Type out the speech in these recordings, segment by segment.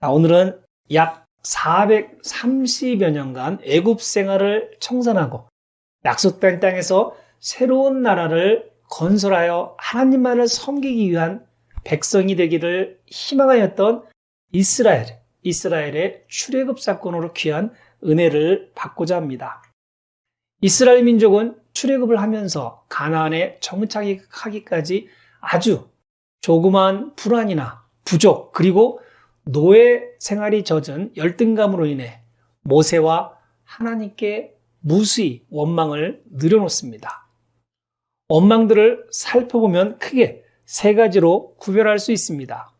오늘은 약 430여 년간 애굽 생활을 청산하고 약속된 땅에서 새로운 나라를 건설하여 하나님만을 섬기기 위한 백성이 되기를 희망하였던 이스라엘의 출애굽 사건으로 귀한 은혜를 받고자 합니다. 이스라엘 민족은 출애굽을 하면서 가나안에 정착하기까지 아주 조그마한 불안이나 부족 그리고 노예 생활이 젖은 열등감으로 인해 모세와 하나님께 무수히 원망을 늘여놓습니다. 원망들을 살펴보면 크게 세 가지로 구별할 수 있습니다.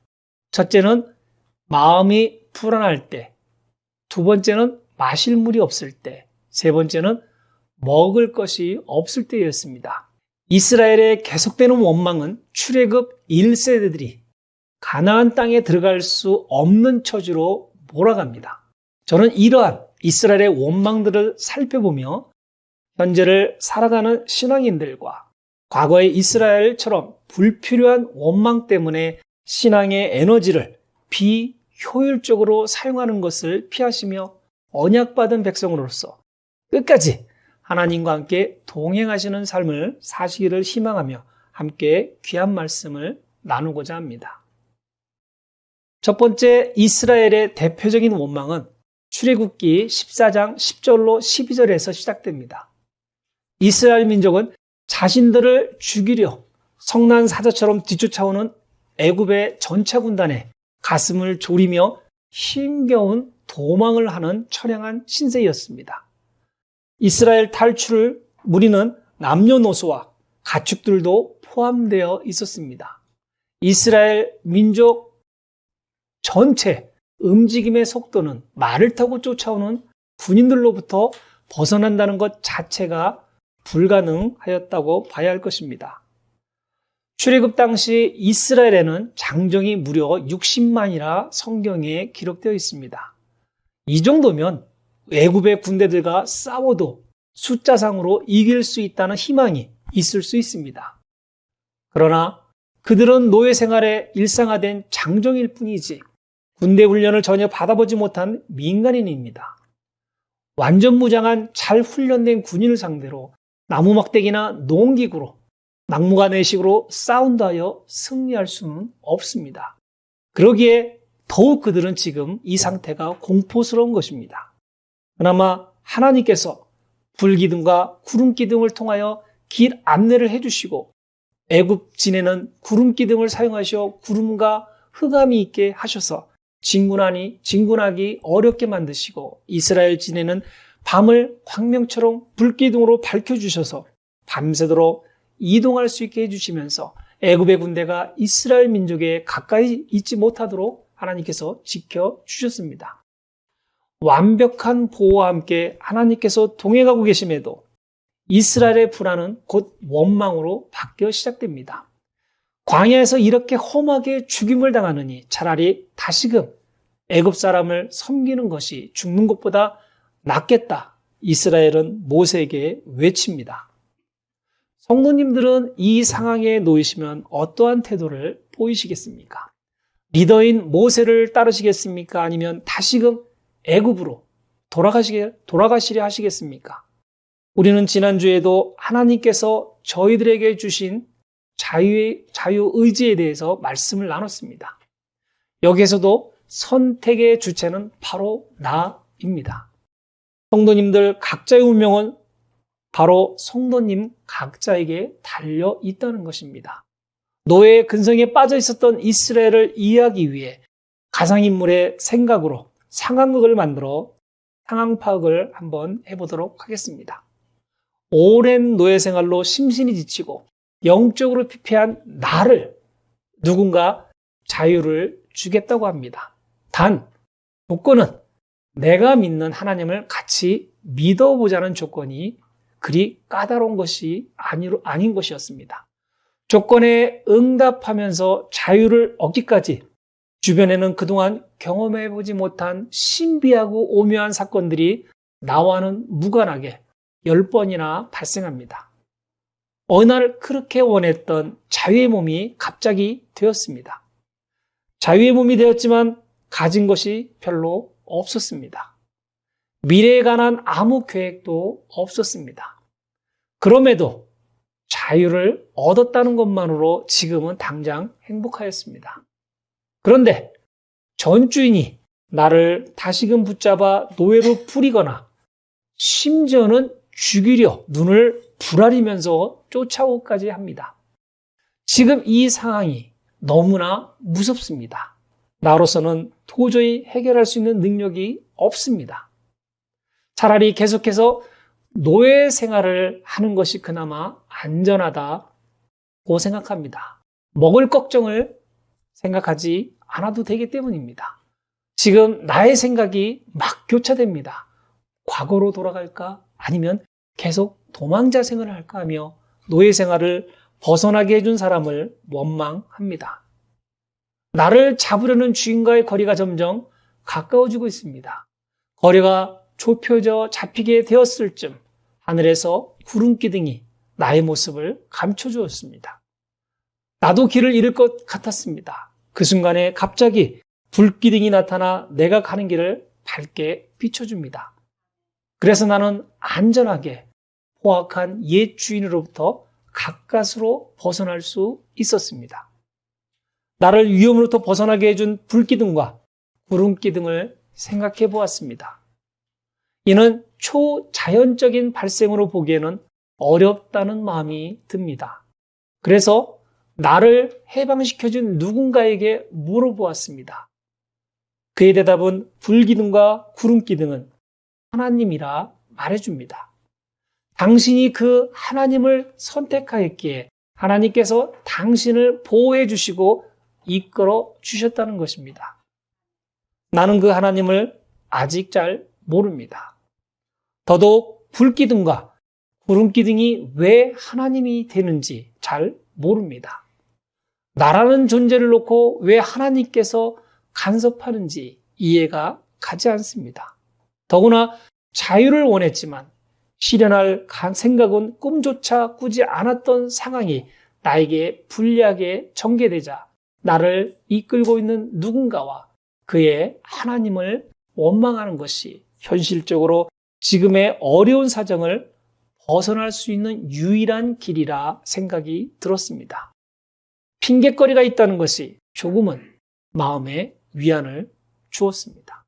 첫째는 마음이 불안할 때, 두 번째는 마실 물이 없을 때, 세 번째는 먹을 것이 없을 때였습니다. 이스라엘의 계속되는 원망은 출애굽 1세대들이 가나안 땅에 들어갈 수 없는 처지로 몰아갑니다. 저는 이러한 이스라엘의 원망들을 살펴보며 현재를 살아가는 신앙인들과 과거의 이스라엘처럼 불필요한 원망 때문에 신앙의 에너지를 비효율적으로 사용하는 것을 피하시며 언약받은 백성으로서 끝까지 하나님과 함께 동행하시는 삶을 사시기를 희망하며 함께 귀한 말씀을 나누고자 합니다. 첫 번째 이스라엘의 대표적인 원망은 출애굽기 14장 10절로 12절에서 시작됩니다. 이스라엘 민족은 자신들을 죽이려 성난 사자처럼 뒤쫓아오는 애굽의 전차 군단에 가슴을 졸이며 힘겨운 도망을 하는 처량한 신세였습니다. 이스라엘 탈출을 무리는 남녀노소와 가축들도 포함되어 있었습니다. 이스라엘 민족 전체 움직임의 속도는 말을 타고 쫓아오는 군인들로부터 벗어난다는 것 자체가 불가능하였다고 봐야 할 것입니다. 출애굽 당시 이스라엘에는 장정이 무려 60만이라 성경에 기록되어 있습니다. 이 정도면 애굽의 군대들과 싸워도 숫자상으로 이길 수 있다는 희망이 있을 수 있습니다. 그러나 그들은 노예 생활에 일상화된 장정일 뿐이지 군대 훈련을 전혀 받아보지 못한 민간인입니다. 완전 무장한 잘 훈련된 군인을 상대로 나무 막대기나 농기구로 막무가내식으로 싸운다 하여 승리할 수는 없습니다. 그러기에 더욱 그들은 지금 이 상태가 공포스러운 것입니다. 그나마 하나님께서 불기둥과 구름기둥을 통하여 길 안내를 해주시고 애굽 지내는 구름기둥을 사용하셔 구름과 흑암이 있게 하셔서 진군하기 어렵게 만드시고 이스라엘 지내는 밤을 광명처럼 불기둥으로 밝혀주셔서 밤새도록 이동할 수 있게 해주시면서 애굽의 군대가 이스라엘 민족에 가까이 있지 못하도록 하나님께서 지켜주셨습니다. 완벽한 보호와 함께 하나님께서 동행하고 계심에도 이스라엘의 불안은 곧 원망으로 바뀌어 시작됩니다. 광야에서 이렇게 험하게 죽임을 당하느니 차라리 다시금 애굽 사람을 섬기는 것이 죽는 것보다 낫겠다. 이스라엘은 모세에게 외칩니다. 성도님들은 이 상황에 놓이시면 어떠한 태도를 보이시겠습니까? 리더인 모세를 따르시겠습니까? 아니면 다시금 애굽으로 돌아가시려 하시겠습니까? 우리는 지난주에도 하나님께서 저희들에게 주신 자유의지에 대해서 말씀을 나눴습니다. 여기에서도 선택의 주체는 바로 나입니다. 성도님들 각자의 운명은 바로 성도님 각자에게 달려 있다는 것입니다. 노예의 근성에 빠져 있었던 이스라엘을 이해하기 위해 가상인물의 생각으로 상황극을 만들어 상황 파악을 한번 해보도록 하겠습니다. 오랜 노예 생활로 심신이 지치고 영적으로 피폐한 나를 누군가 자유를 주겠다고 합니다. 단 조건은 내가 믿는 하나님을 같이 믿어보자는 조건이 그리 까다로운 것이 아닌 것이었습니다. 조건에 응답하면서 자유를 얻기까지 주변에는 그동안 경험해보지 못한 신비하고 오묘한 사건들이 나와는 무관하게 10번이나 발생합니다. 어느 날 그렇게 원했던 자유의 몸이 갑자기 되었습니다. 자유의 몸이 되었지만 가진 것이 별로 없었습니다. 미래에 관한 아무 계획도 없었습니다. 그럼에도 자유를 얻었다는 것만으로 지금은 당장 행복하였습니다. 그런데 전주인이 나를 다시금 붙잡아 노예로 풀이거나 심지어는 죽이려 눈을 부라리면서 쫓아오기까지 합니다. 지금 이 상황이 너무나 무섭습니다. 나로서는 도저히 해결할 수 있는 능력이 없습니다. 차라리 계속해서 노예 생활을 하는 것이 그나마 안전하다고 생각합니다. 먹을 걱정을 생각하지 않아도 되기 때문입니다. 지금 나의 생각이 막 교차됩니다. 과거로 돌아갈까? 아니면 계속 도망자 생활을 할까 하며 노예 생활을 벗어나게 해준 사람을 원망합니다. 나를 잡으려는 주인과의 거리가 점점 가까워지고 있습니다. 거리가 좁혀져 잡히게 되었을 쯤 하늘에서 구름기둥이 나의 모습을 감춰주었습니다. 나도 길을 잃을 것 같았습니다. 그 순간에 갑자기 불기둥이 나타나 내가 가는 길을 밝게 비춰줍니다. 그래서 나는 안전하게 포악한 옛 주인으로부터 가까스로 벗어날 수 있었습니다. 나를 위험으로부터 벗어나게 해준 불기둥과 구름기둥을 생각해 보았습니다. 이는 초자연적인 발생으로 보기에는 어렵다는 마음이 듭니다. 그래서 나를 해방시켜준 누군가에게 물어보았습니다. 그의 대답은 불기둥과 구름기둥은 하나님이라 말해줍니다. 당신이 그 하나님을 선택하였기에 하나님께서 당신을 보호해 주시고 이끌어 주셨다는 것입니다. 나는 그 하나님을 아직 잘 모릅니다. 더더욱 불기둥과 구름기둥이 왜 하나님이 되는지 잘 모릅니다. 나라는 존재를 놓고 왜 하나님께서 간섭하는지 이해가 가지 않습니다. 더구나 자유를 원했지만 실현할 생각은 꿈조차 꾸지 않았던 상황이 나에게 불리하게 전개되자 나를 이끌고 있는 누군가와 그의 하나님을 원망하는 것이 현실적으로 지금의 어려운 사정을 벗어날 수 있는 유일한 길이라 생각이 들었습니다. 핑곗거리가 있다는 것이 조금은 마음에 위안을 주었습니다.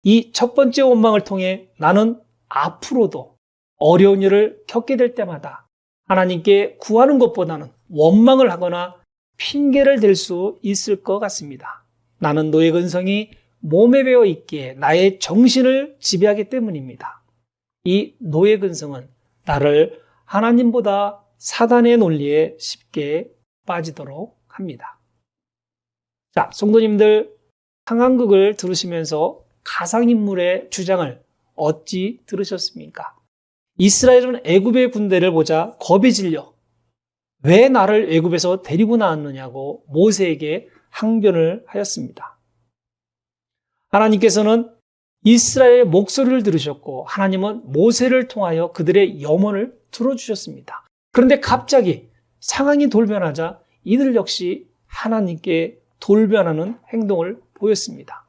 이 첫 번째 원망을 통해 나는 앞으로도 어려운 일을 겪게 될 때마다 하나님께 구하는 것보다는 원망을 하거나 핑계를 댈 수 있을 것 같습니다. 나는 노예 근성이 몸에 배어 있기에 나의 정신을 지배하기 때문입니다. 이 노예 근성은 나를 하나님보다 사단의 논리에 쉽게 빠지도록 합니다. 자, 성도님들, 상황극을 들으시면서 가상인물의 주장을 어찌 들으셨습니까? 이스라엘은 애굽의 군대를 보자 겁이 질려 왜 나를 애굽에서 데리고 나왔느냐고 모세에게 항변을 하였습니다. 하나님께서는 이스라엘의 목소리를 들으셨고 하나님은 모세를 통하여 그들의 염원을 들어주셨습니다. 그런데 갑자기 상황이 돌변하자 이들 역시 하나님께 돌변하는 행동을 보였습니다.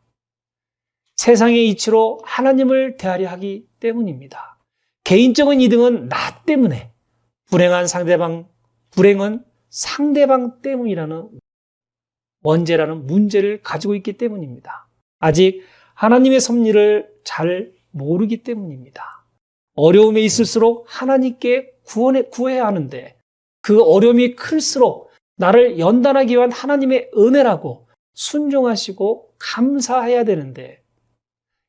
세상의 이치로 하나님을 대하려 하기 때문입니다. 개인적인 이득은 나 때문에, 불행은 상대방 때문이라는 원죄라는 문제를 가지고 있기 때문입니다. 아직 하나님의 섭리를 잘 모르기 때문입니다. 어려움이 있을수록 하나님께 구해야 하는데 그 어려움이 클수록 나를 연단하기 위한 하나님의 은혜라고 순종하시고 감사해야 되는데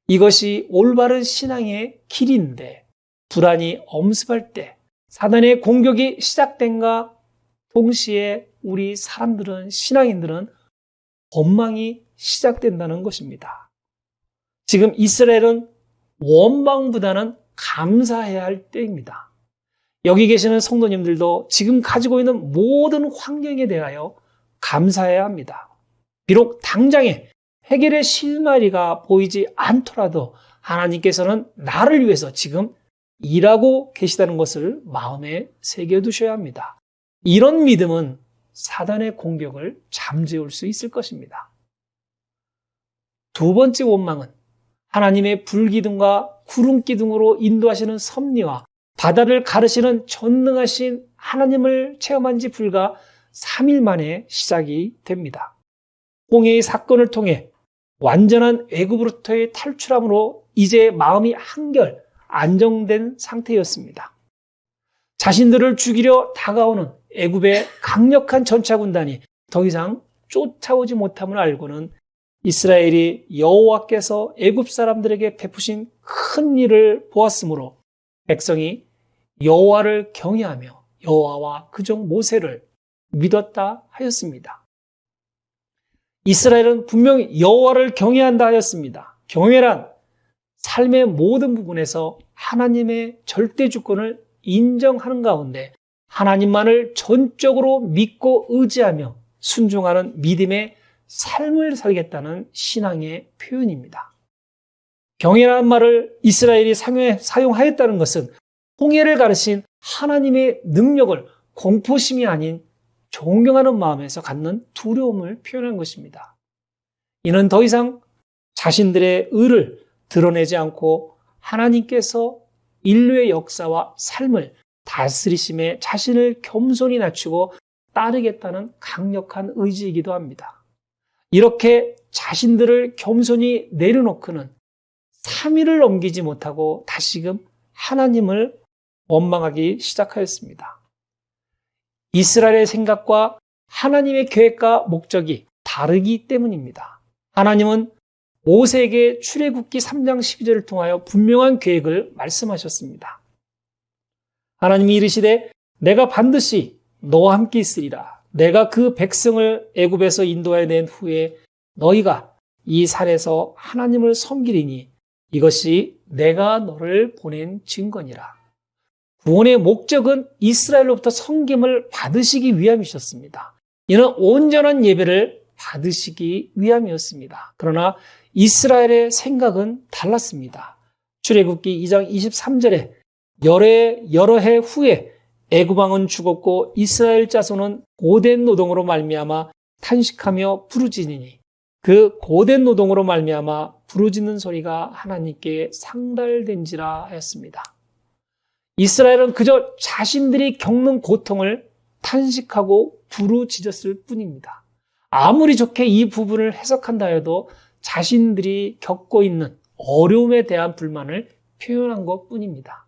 이것이 올바른 신앙의 길인데 불안이 엄습할 때 사단의 공격이 시작된과 동시에 우리 사람들은 신앙인들은 원망이 시작된다는 것입니다. 지금 이스라엘은 원망보다는 감사해야 할 때입니다. 여기 계시는 성도님들도 지금 가지고 있는 모든 환경에 대하여 감사해야 합니다. 비록 당장에 해결의 실마리가 보이지 않더라도 하나님께서는 나를 위해서 지금 일하고 계시다는 것을 마음에 새겨두셔야 합니다. 이런 믿음은 사단의 공격을 잠재울 수 있을 것입니다. 두 번째 원망은 하나님의 불기둥과 구름기둥으로 인도하시는 섭리와 바다를 가르시는 전능하신 하나님을 체험한 지 불과 3일 만에 시작이 됩니다. 홍해의 사건을 통해 완전한 애굽으로부터의 탈출함으로 이제 마음이 한결 안정된 상태였습니다. 자신들을 죽이려 다가오는 애굽의 강력한 전차군단이 더 이상 쫓아오지 못함을 알고는 이스라엘이 여호와께서 애굽 사람들에게 베푸신 큰 일을 보았으므로 백성이 여호와를 경외하며 여호와와 그종 모세를 믿었다 하였습니다. 이스라엘은 분명히 여호와를 경외한다 하였습니다. 경외란 삶의 모든 부분에서 하나님의 절대 주권을 인정하는 가운데 하나님만을 전적으로 믿고 의지하며 순종하는 믿음의 삶을 살겠다는 신앙의 표현입니다. 경외라는 말을 이스라엘이 사용하였다는 것은 홍해를 가르신 하나님의 능력을 공포심이 아닌 존경하는 마음에서 갖는 두려움을 표현한 것입니다. 이는 더 이상 자신들의 의를 드러내지 않고 하나님께서 인류의 역사와 삶을 다스리심에 자신을 겸손히 낮추고 따르겠다는 강력한 의지이기도 합니다. 이렇게 자신들을 겸손히 내려놓고는 3일을 넘기지 못하고 다시금 하나님을 원망하기 시작하였습니다. 이스라엘의 생각과 하나님의 계획과 목적이 다르기 때문입니다. 하나님은 모세에게 출애굽기 3장 12절을 통하여 분명한 계획을 말씀하셨습니다. 하나님이 이르시되 내가 반드시 너와 함께 있으리라. 내가 그 백성을 애굽에서 인도하여 낸 후에 너희가 이 산에서 하나님을 섬기리니 이것이 내가 너를 보낸 증거니라. 구원의 목적은 이스라엘로부터 섬김을 받으시기 위함이셨습니다. 이는 온전한 예배를 받으시기 위함이었습니다. 그러나 이스라엘의 생각은 달랐습니다. 출애굽기 2장 23절에 여러 해 후에 애굽 왕은 죽었고 이스라엘 자손은 고된 노동으로 말미암아 탄식하며 부르짖으니 그 고된 노동으로 말미암아 부르짖는 소리가 하나님께 상달된지라 하였습니다. 이스라엘은 그저 자신들이 겪는 고통을 탄식하고 부르짖었을 뿐입니다. 아무리 좋게 이 부분을 해석한다 해도 자신들이 겪고 있는 어려움에 대한 불만을 표현한 것 뿐입니다.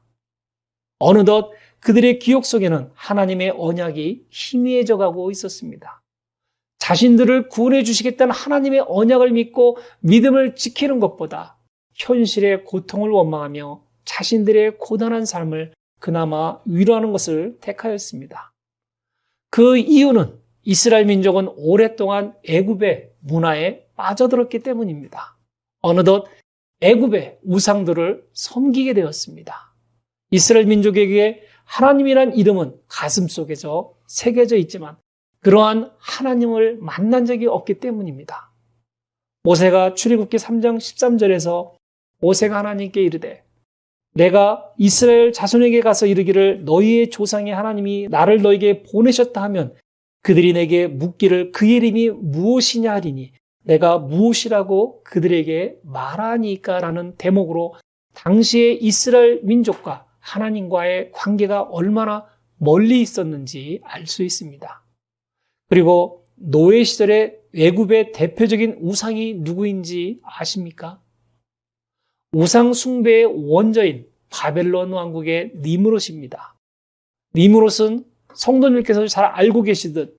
어느덧 그들의 기억 속에는 하나님의 언약이 희미해져 가고 있었습니다. 자신들을 구원해 주시겠다는 하나님의 언약을 믿고 믿음을 지키는 것보다 현실의 고통을 원망하며 자신들의 고단한 삶을 그나마 위로하는 것을 택하였습니다. 그 이유는 이스라엘 민족은 오랫동안 애굽의 문화에 빠져들었기 때문입니다. 어느덧 애굽의 우상들을 섬기게 되었습니다. 이스라엘 민족에게 하나님이란 이름은 가슴속에서 새겨져 있지만 그러한 하나님을 만난 적이 없기 때문입니다. 모세가 출애굽기 3장 13절에서 모세가 하나님께 이르되 내가 이스라엘 자손에게 가서 이르기를 너희의 조상의 하나님이 나를 너에게 보내셨다 하면 그들이 내게 묻기를 그의 이름이 무엇이냐 하리니 내가 무엇이라고 그들에게 말하니까 라는 대목으로 당시의 이스라엘 민족과 하나님과의 관계가 얼마나 멀리 있었는지 알 수 있습니다. 그리고 노예 시절에 애굽의 대표적인 우상이 누구인지 아십니까? 우상 숭배의 원조인 바벨론 왕국의 니므롯입니다. 니므롯은 성도님께서 잘 알고 계시듯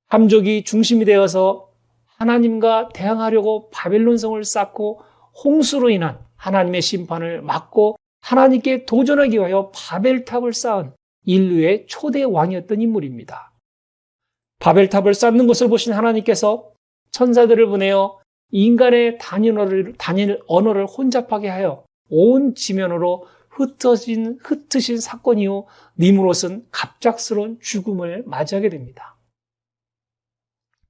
함족이 중심이 되어서 하나님과 대항하려고 바벨론 성을 쌓고 홍수로 인한 하나님의 심판을 막고 하나님께 도전하기 위하여 바벨탑을 쌓은 인류의 초대 왕이었던 인물입니다. 바벨탑을 쌓는 것을 보신 하나님께서 천사들을 보내어 인간의 단일 언어를 혼잡하게 하여 온 지면으로 흩으신 사건 이후 니므롯은 갑작스러운 죽음을 맞이하게 됩니다.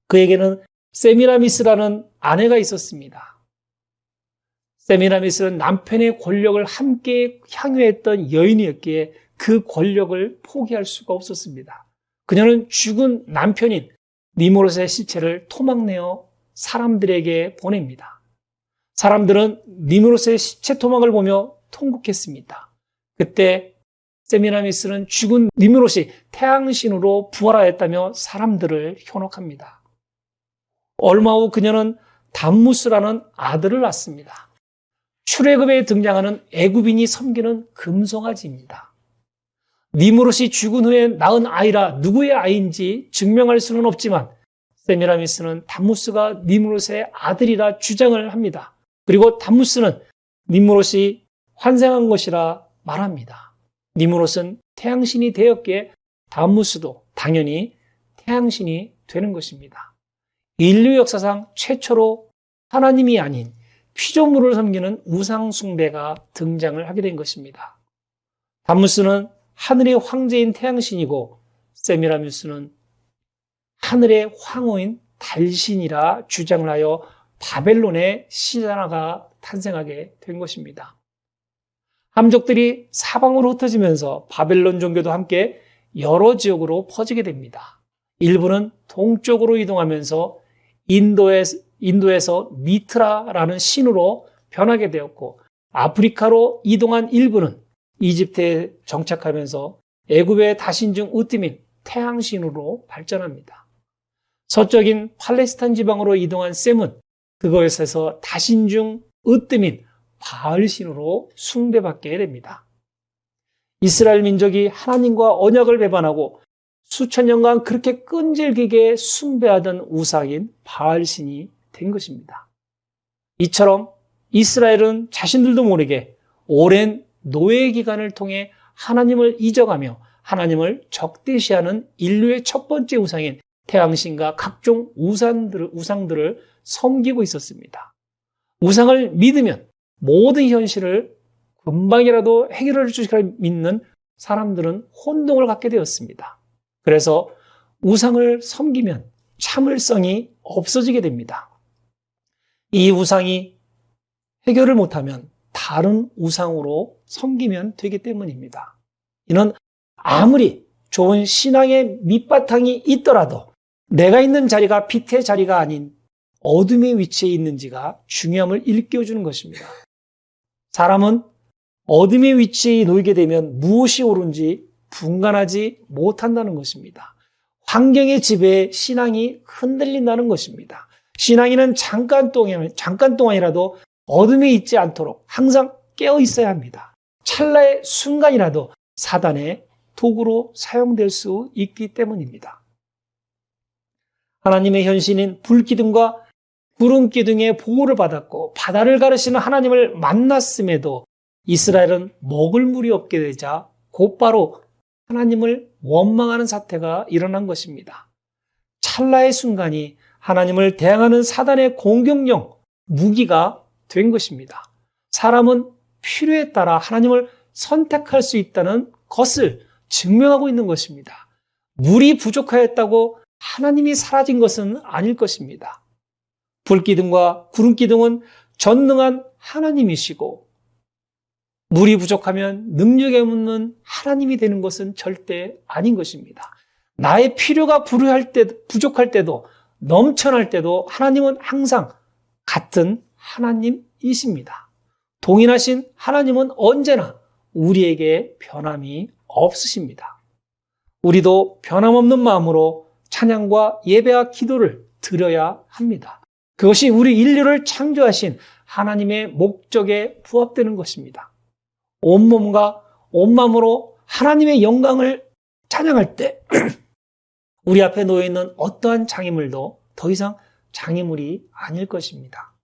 그에게는 세미라미스라는 아내가 있었습니다. 세미라미스는 남편의 권력을 함께 향유했던 여인이었기에 그 권력을 포기할 수가 없었습니다. 그녀는 죽은 남편인 니므롯의 시체를 토막내어 사람들에게 보냅니다. 사람들은 니므롯의 시체 토막을 보며 통곡했습니다. 그때 세미라미스는 죽은 니므롯이 태양신으로 부활하였다며 사람들을 현혹합니다. 얼마 후 그녀는 담무스라는 아들을 낳습니다. 출애굽에 등장하는 애굽인이 섬기는 금송아지입니다. 니므롯이 죽은 후에 낳은 아이라 누구의 아이인지 증명할 수는 없지만 세미라미스는 담무스가 니므롯의 아들이라 주장을 합니다. 그리고 담무스는 니므롯이 환생한 것이라 말합니다. 니므롯은 태양신이 되었기에 담무스도 당연히 태양신이 되는 것입니다. 인류 역사상 최초로 하나님이 아닌 피조물을 섬기는 우상 숭배가 등장을 하게 된 것입니다. 담무스는 하늘의 황제인 태양신이고 세미라미스는 하늘의 황후인 달신이라 주장을 하여 바벨론의 신화가 탄생하게 된 것입니다. 함족들이 사방으로 흩어지면서 바벨론 종교도 함께 여러 지역으로 퍼지게 됩니다. 일부는 동쪽으로 이동하면서 인도에서 미트라라는 신으로 변하게 되었고, 아프리카로 이동한 일부는 이집트에 정착하면서 애굽의 다신 중 으뜸인 태양신으로 발전합니다. 서쪽인 팔레스타인 지방으로 이동한 셈은 그것에서 다신 중 으뜸인 바알신으로 숭배받게 됩니다. 이스라엘 민족이 하나님과 언약을 배반하고 수천 년간 그렇게 끈질기게 숭배하던 우상인 바알신이 된 것입니다. 이처럼 이스라엘은 자신들도 모르게 오랜 노예 기간을 통해 하나님을 잊어가며 하나님을 적대시하는 인류의 첫 번째 우상인 태양신과 각종 우상들을 섬기고 있었습니다. 우상을 믿으면 모든 현실을 금방이라도 해결해 줄 것이라 믿는 사람들은 혼동을 갖게 되었습니다. 그래서 우상을 섬기면 참을성이 없어지게 됩니다. 이 우상이 해결을 못하면 다른 우상으로 섬기면 되기 때문입니다. 이는 아무리 좋은 신앙의 밑바탕이 있더라도 내가 있는 자리가 빛의 자리가 아닌 어둠의 위치에 있는지가 중요함을 일깨워주는 것입니다. 사람은 어둠의 위치에 놓이게 되면 무엇이 옳은지 분간하지 못한다는 것입니다. 환경의 지배에 신앙이 흔들린다는 것입니다. 신앙인은 잠깐 동안이라도 어둠에 있지 않도록 항상 깨어 있어야 합니다. 찰나의 순간이라도 사단의 도구로 사용될 수 있기 때문입니다. 하나님의 현신인 불기둥과 구름기둥의 보호를 받았고 바다를 가르시는 하나님을 만났음에도 이스라엘은 먹을 물이 없게 되자 곧바로 하나님을 원망하는 사태가 일어난 것입니다. 찰나의 순간이 하나님을 대항하는 사단의 공격용 무기가 된 것입니다. 사람은 필요에 따라 하나님을 선택할 수 있다는 것을 증명하고 있는 것입니다. 물이 부족하였다고 하나님이 사라진 것은 아닐 것입니다. 불기둥과 구름기둥은 전능한 하나님이시고 물이 부족하면 능력이 없는 하나님이 되는 것은 절대 아닌 것입니다. 나의 필요가 부족할 때도 넘쳐날 때도 하나님은 항상 같은 하나님이십니다. 동일하신 하나님은 언제나 우리에게 변함이 없으십니다. 우리도 변함없는 마음으로 찬양과 예배와 기도를 드려야 합니다. 그것이 우리 인류를 창조하신 하나님의 목적에 부합되는 것입니다. 온몸과 온마음으로 하나님의 영광을 찬양할 때 우리 앞에 놓여있는 어떠한 장애물도 더 이상 장애물이 아닐 것입니다.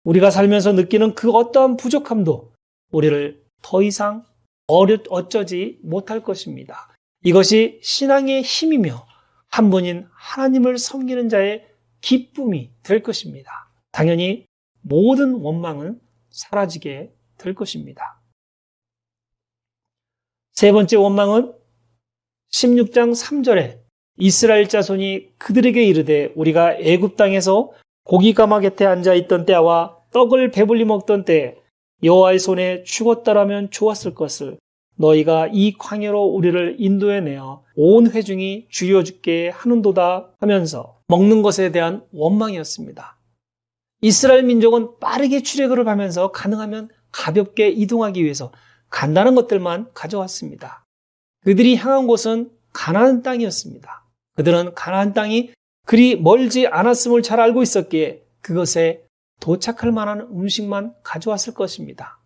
우리가 살면서 느끼는 그 어떠한 부족함도 우리를 더 이상 어쩌지 못할 것입니다. 이것이 신앙의 힘이며 한 분인 하나님을 섬기는 자의 기쁨이 될 것입니다. 당연히 모든 원망은 사라지게 될 것입니다. 세 번째 원망은 16장 3절에 이스라엘 자손이 그들에게 이르되 우리가 애굽 땅에서 고기 가마 곁에 앉아 있던 때와 떡을 배불리 먹던 때에 여호와의 손에 죽었다라면 좋았을 것을 너희가 이 광야로 우리를 인도해 내어 온 회중이 죽여 죽게 하는도다 하면서 먹는 것에 대한 원망이었습니다. 이스라엘 민족은 빠르게 출애굽을 하면서 가능하면 가볍게 이동하기 위해서 간단한 것들만 가져왔습니다. 그들이 향한 곳은 가나안 땅이었습니다. 그들은 가나안 땅이 그리 멀지 않았음을 잘 알고 있었기에 그것에 도착할 만한 음식만 가져왔을 것입니다.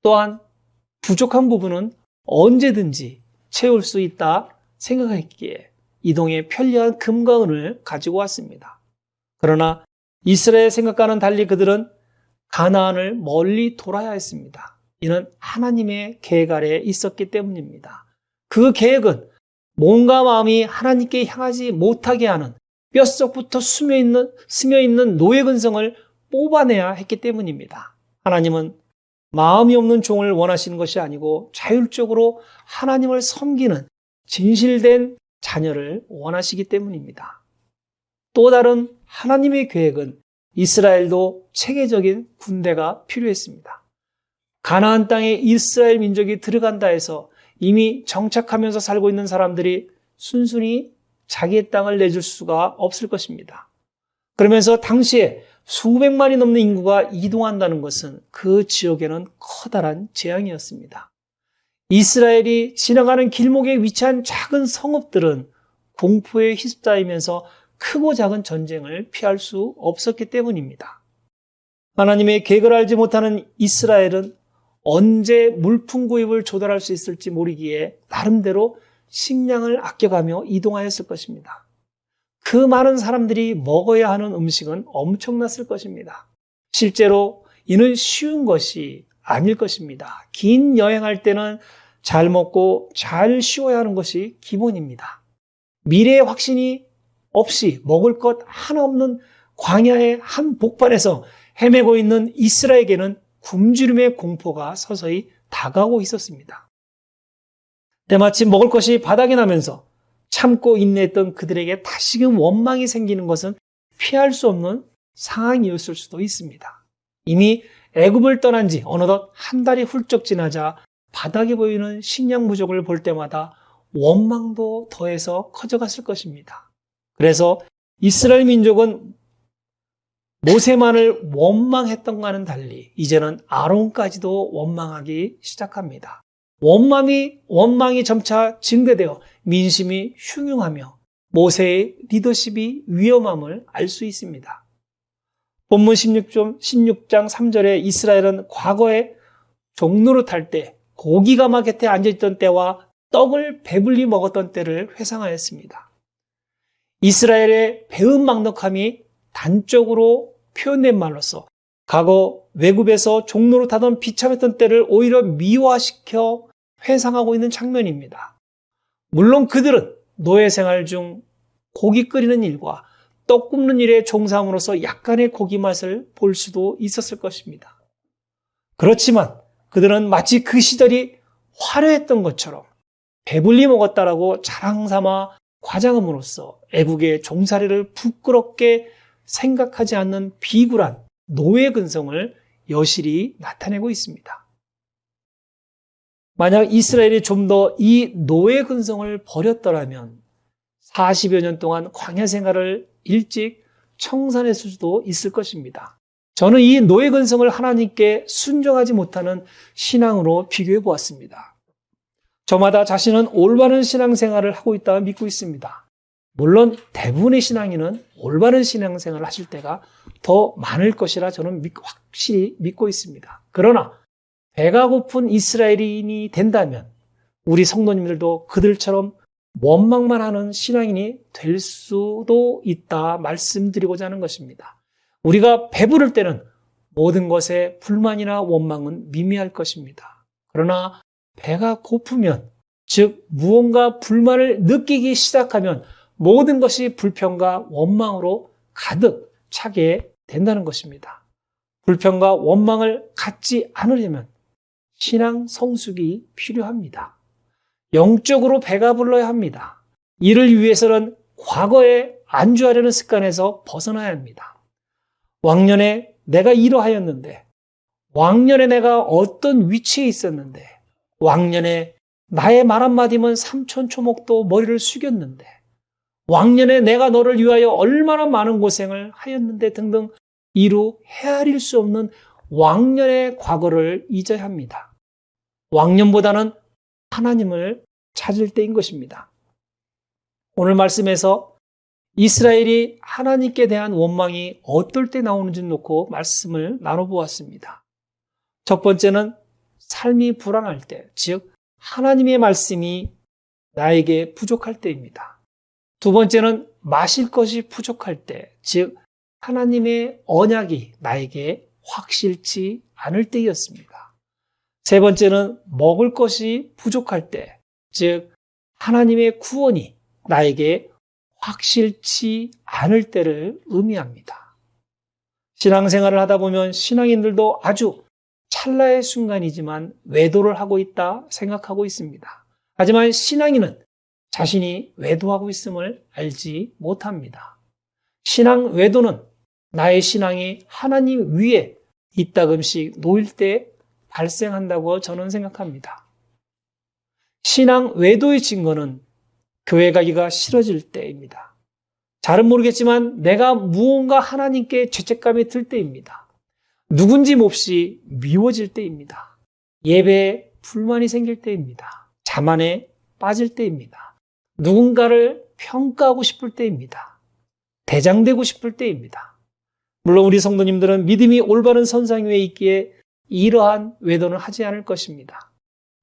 또한 부족한 부분은 언제든지 채울 수 있다 생각했기에 이동에 편리한 금과 은을 가지고 왔습니다. 그러나 이스라엘 생각과는 달리 그들은 가나안을 멀리 돌아야 했습니다. 이는 하나님의 계획 아래에 있었기 때문입니다. 그 계획은 몸과 마음이 하나님께 향하지 못하게 하는 뼛속부터 스며있는 노예 근성을 뽑아내야 했기 때문입니다. 하나님은 마음이 없는 종을 원하시는 것이 아니고 자율적으로 하나님을 섬기는 진실된 자녀를 원하시기 때문입니다. 또 다른 하나님의 계획은 이스라엘도 체계적인 군대가 필요했습니다. 가나안 땅에 이스라엘 민족이 들어간다 해서 이미 정착하면서 살고 있는 사람들이 순순히 자기의 땅을 내줄 수가 없을 것입니다. 그러면서 당시에 수백만이 넘는 인구가 이동한다는 것은 그 지역에는 커다란 재앙이었습니다. 이스라엘이 지나가는 길목에 위치한 작은 성읍들은 공포에 휩싸이면서 크고 작은 전쟁을 피할 수 없었기 때문입니다. 하나님의 계획을 알지 못하는 이스라엘은 언제 물품 구입을 조달할 수 있을지 모르기에 나름대로 식량을 아껴가며 이동하였을 것입니다. 그 많은 사람들이 먹어야 하는 음식은 엄청났을 것입니다. 실제로 이는 쉬운 것이 아닐 것입니다. 긴 여행할 때는 잘 먹고 잘 쉬어야 하는 것이 기본입니다. 미래의 확신이 없이 먹을 것 하나 없는 광야의 한 복판에서 헤매고 있는 이스라엘에게는 굶주림의 공포가 서서히 다가오고 있었습니다. 때마침 먹을 것이 바닥이 나면서 참고 인내했던 그들에게 다시금 원망이 생기는 것은 피할 수 없는 상황이었을 수도 있습니다. 이미 애굽을 떠난 지 어느덧 한 달이 훌쩍 지나자 바닥에 보이는 식량 부족을 볼 때마다 원망도 더해서 커져갔을 것입니다. 그래서 이스라엘 민족은 모세만을 원망했던과는 달리 이제는 아론까지도 원망하기 시작합니다. 원망이 점차 증대되어 민심이 흉흉하며 모세의 리더십이 위험함을 알 수 있습니다. 본문 16장 3절에 이스라엘은 과거에 종로를 탈 때 고기가마 곁에 앉아있던 때와 떡을 배불리 먹었던 때를 회상하였습니다. 이스라엘의 배은망덕함이 단적으로 표현된 말로서 과거 외국에서 종로로 타던 비참했던 때를 오히려 미화시켜 회상하고 있는 장면입니다. 물론 그들은 노예 생활 중 고기 끓이는 일과 떡 굽는 일에 종사함으로써 약간의 고기 맛을 볼 수도 있었을 것입니다. 그렇지만 그들은 마치 그 시절이 화려했던 것처럼 배불리 먹었다라고 자랑삼아 과장함으로써 애국의 종살이를 부끄럽게 생각하지 않는 비굴한 노예 근성을 여실히 나타내고 있습니다. 만약 이스라엘이 좀 더 이 노예 근성을 버렸더라면 40여 년 동안 광야 생활을 일찍 청산했을 수도 있을 것입니다. 저는 이 노예 근성을 하나님께 순종하지 못하는 신앙으로 비교해 보았습니다. 저마다 자신은 올바른 신앙생활을 하고 있다고 믿고 있습니다. 물론 대부분의 신앙인은 올바른 신앙생활을 하실 때가 더 많을 것이라 저는 확실히 믿고 있습니다. 그러나 배가 고픈 이스라엘인이 된다면 우리 성도님들도 그들처럼 원망만 하는 신앙인이 될 수도 있다 말씀드리고자 하는 것입니다. 우리가 배부를 때는 모든 것에 불만이나 원망은 미미할 것입니다. 그러나 배가 고프면, 즉 무언가 불만을 느끼기 시작하면 모든 것이 불평과 원망으로 가득 차게 된다는 것입니다. 불평과 원망을 갖지 않으려면 신앙 성숙이 필요합니다. 영적으로 배가 불러야 합니다. 이를 위해서는 과거에 안주하려는 습관에서 벗어나야 합니다. 왕년에 내가 이러하였는데, 왕년에 내가 어떤 위치에 있었는데, 왕년에 나의 말 한마디면 삼천초목도 머리를 숙였는데, 왕년에 내가 너를 위하여 얼마나 많은 고생을 하였는데 등등 이루 헤아릴 수 없는 왕년의 과거를 잊어야 합니다. 왕년보다는 하나님을 찾을 때인 것입니다. 오늘 말씀에서 이스라엘이 하나님께 대한 원망이 어떨 때 나오는지 놓고 말씀을 나눠보았습니다. 첫 번째는 삶이 불안할 때, 즉 하나님의 말씀이 나에게 부족할 때입니다. 두 번째는 마실 것이 부족할 때, 즉 하나님의 언약이 나에게 확실치 않을 때였습니다. 세 번째는 먹을 것이 부족할 때, 즉 하나님의 구원이 나에게 확실치 않을 때를 의미합니다. 신앙생활을 하다 보면 신앙인들도 아주 찰나의 순간이지만 외도를 하고 있다 생각하고 있습니다. 하지만 신앙인은 자신이 외도하고 있음을 알지 못합니다. 신앙 외도는 나의 신앙이 하나님 위에 이따금씩 놓일 때 발생한다고 저는 생각합니다. 신앙 외도의 증거는 교회 가기가 싫어질 때입니다. 잘은 모르겠지만 내가 무언가 하나님께 죄책감이 들 때입니다. 누군지 몹시 미워질 때입니다. 예배에 불만이 생길 때입니다. 자만에 빠질 때입니다. 누군가를 평가하고 싶을 때입니다. 대장되고 싶을 때입니다. 물론 우리 성도님들은 믿음이 올바른 선상 위에 있기에 이러한 외도는 하지 않을 것입니다.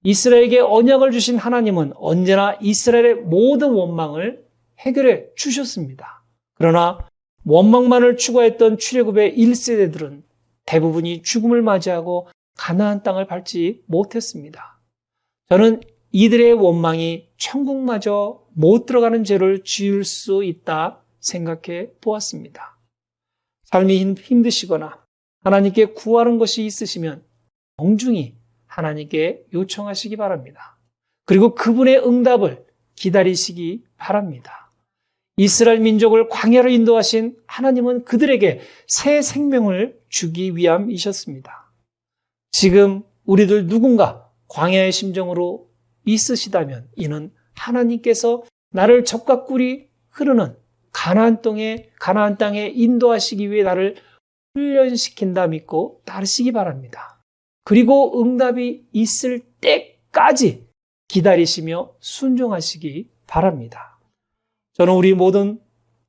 이스라엘에게 언약을 주신 하나님은 언제나 이스라엘의 모든 원망을 해결해 주셨습니다. 그러나 원망만을 추구했던 출애굽의 1세대들은 대부분이 죽음을 맞이하고 가나안 땅을 밟지 못했습니다. 저는 이들의 원망이 천국마저 못 들어가는 죄를 지을 수 있다 생각해 보았습니다. 삶이 힘드시거나 하나님께 구하는 것이 있으시면 정중히 하나님께 요청하시기 바랍니다. 그리고 그분의 응답을 기다리시기 바랍니다. 이스라엘 민족을 광야로 인도하신 하나님은 그들에게 새 생명을 주기 위함이셨습니다. 지금 우리들 누군가 광야의 심정으로 있으시다면 이는 하나님께서 나를 적과 꿀이 흐르는 가나안 땅에 인도하시기 위해 나를 훈련시킨다 믿고 따르시기 바랍니다. 그리고 응답이 있을 때까지 기다리시며 순종하시기 바랍니다. 저는 우리 모든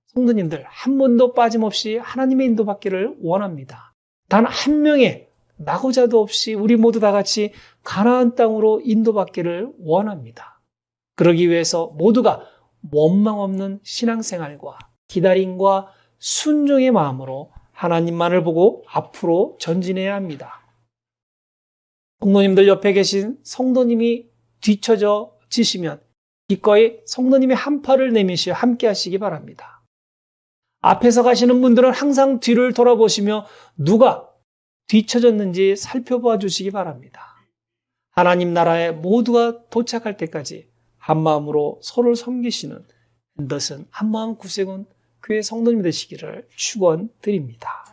성도님들 한 번도 빠짐없이 하나님의 인도받기를 원합니다. 단 한 명의 낙오자도 없이 우리 모두 다 같이 가나안 땅으로 인도받기를 원합니다. 그러기 위해서 모두가 원망 없는 신앙생활과 기다림과 순종의 마음으로 하나님만을 보고 앞으로 전진해야 합니다. 성도님들 옆에 계신 성도님이 뒤처져 지시면 기꺼이 성도님의 한 팔을 내미시어 함께 하시기 바랍니다. 앞에서 가시는 분들은 항상 뒤를 돌아보시며 누가 뒤처졌는지 살펴봐 주시기 바랍니다. 하나님 나라에 모두가 도착할 때까지 한마음으로 서로를 섬기시는 앤더슨 한마음 구세군 교회 성도님 되시기를 축원드립니다.